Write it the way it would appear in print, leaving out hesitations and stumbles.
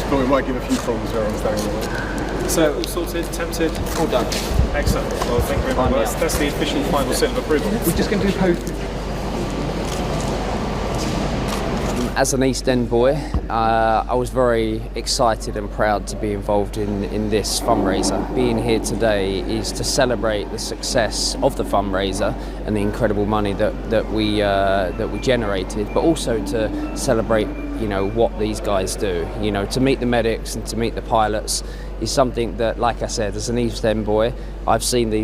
But we might give a few problems where I'm standing. So all sorted, tempted, All done. excellent. Well, thank you very much. That's the official final seal of approval. We're just going to do post. As an East End boy, I was very excited and proud to be involved in this fundraiser. Being here today is to celebrate the success of the fundraiser and the incredible money that we generated, but also to celebrate, you know, what these guys do. You know, to meet the medics and to meet the pilots is something that, like I said, as an East End boy, I've seen these